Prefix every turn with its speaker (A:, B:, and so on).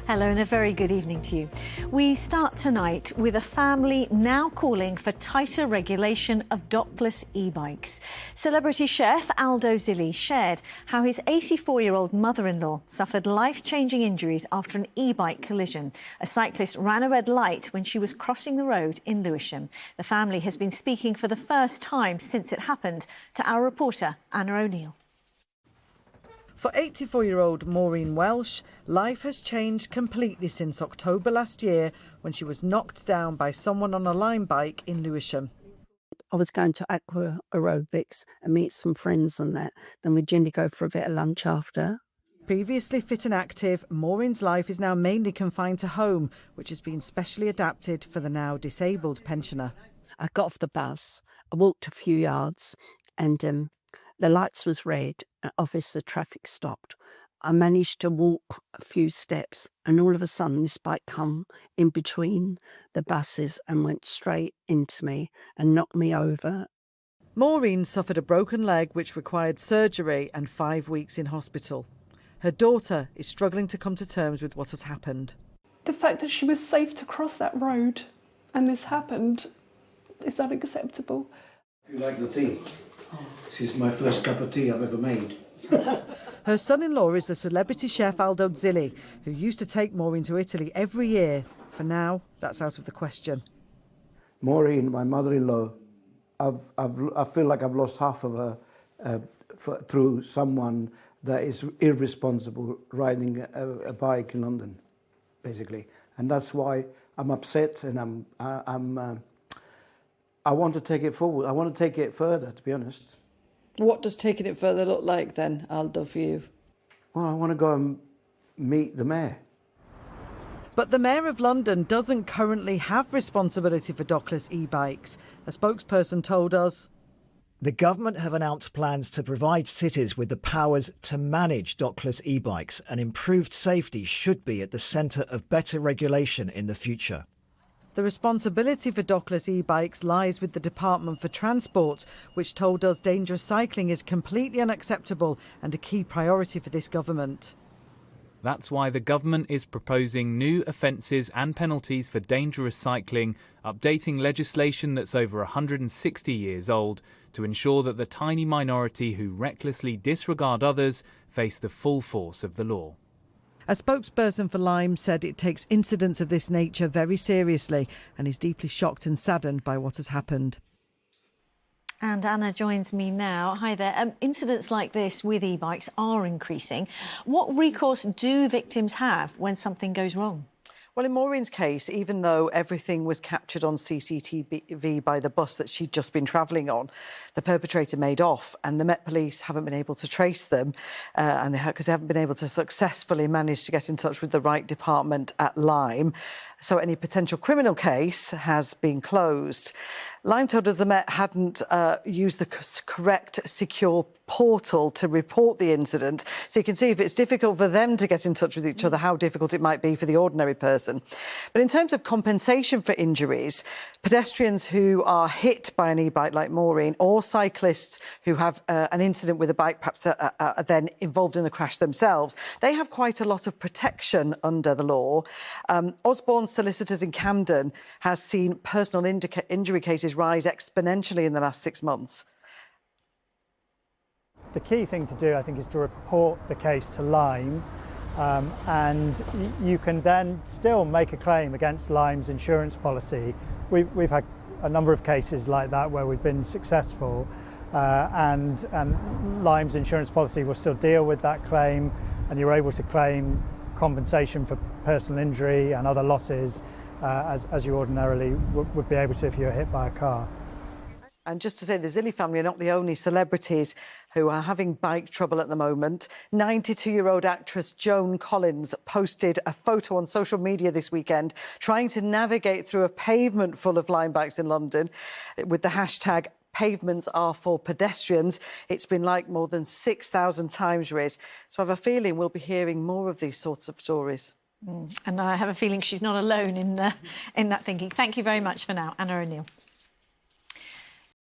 A: Hello and a very good evening to you. We start tonight with a family now calling for tighter regulation of dockless e-bikes. Celebrity chef Aldo Zilli shared how his 84-year-old mother-in-law suffered life-changing injuries after an e-bike collision. A cyclist ran a red light when she was crossing the road in Lewisham. The family has been speaking for the first time since it happened to our reporter Anna O'Neill.
B: For 84-year-old Maureen Welsh, life has changed completely since October last year when she was knocked down by someone on a Lime bike in Lewisham.
C: I was going to aqua aerobics and meet some friends and that. Then we'd generally go for a bit of lunch after.
B: Previously fit and active, Maureen's life is now mainly confined to home, which has been specially adapted for the now disabled pensioner.
C: I got off the bus, I walked a few yards and the lights was red, and obviously the traffic stopped. I managed to walk a few steps and all of a sudden this bike come in between the buses and went straight into me and knocked me over.
B: Maureen suffered a broken leg which required surgery and 5 weeks in hospital. Her daughter is struggling to come to terms with what has happened.
D: The fact that she was safe to cross that road and this happened is unacceptable.
E: You like the tea? This is my first cup of tea I've ever made.
B: Her son-in-law is the celebrity chef Aldo Zilli, who used to take Maureen to Italy every year. For now, that's out of the question.
E: Maureen, my mother-in-law, I feel like I've lost half of her through someone that is irresponsible riding a bike in London, basically. And that's why I'm upset and I want to take it forward. I want to take it further, to be honest.
F: What does taking it further look like then, Aldo, for you?
E: Well, I want to go and meet the mayor.
B: But the Mayor of London doesn't currently have responsibility for dockless e-bikes. A spokesperson told us,
G: the government have announced plans to provide cities with the powers to manage dockless e-bikes, and improved safety should be at the centre of better regulation in the future.
B: The responsibility for dockless e-bikes lies with the Department for Transport, which told us dangerous cycling is completely unacceptable and a key priority for this government.
H: That's why the government is proposing new offences and penalties for dangerous cycling, updating legislation that's over 160 years old to ensure that the tiny minority who recklessly disregard others face the full force of the law.
B: A spokesperson for Lime said it takes incidents of this nature very seriously and is deeply shocked and saddened by what has happened.
A: And Anna joins me now. Hi there. Incidents like this with e-bikes are increasing. What recourse do victims have when something goes wrong?
B: Well, in Maureen's case, even though everything was captured on CCTV by the bus that she'd just been travelling on, the perpetrator made off, and the Met Police haven't been able to trace them, because they haven't been able to successfully manage to get in touch with the right department at Lime. So any potential criminal case has been closed. Lime told us the Met hadn't used the correct secure portal to report the incident. So you can see if it's difficult for them to get in touch with each other, how difficult it might be for the ordinary person. But in terms of compensation for injuries, pedestrians who are hit by an e-bike like Maureen, or cyclists who have an incident with a bike, perhaps are then involved in the crash themselves, they have quite a lot of protection under the law. Osbornes Solicitors in Camden has seen personal injury cases rise exponentially in the last 6 months.
I: The key thing to do, I think, is to report the case to Lime, and you can then still make a claim against Lime's insurance policy. We've had a number of cases like that where we've been successful, and Lime's insurance policy will still deal with that claim, and you're able to claim compensation for personal injury and other losses as you ordinarily would be able to if you were hit by a car.
B: And just to say, the Zilli family are not the only celebrities who are having bike trouble at the moment. 92-year-old actress Joan Collins posted a photo on social media this weekend trying to navigate through a pavement full of Lime bikes in London with the hashtag "Pavements are for pedestrians." It's been liked more than 6,000 times, Riz. So I have a feeling we'll be hearing more of these sorts of stories.
A: And I have a feeling she's not alone in that thinking. Thank you very much for now, Anna O'Neill.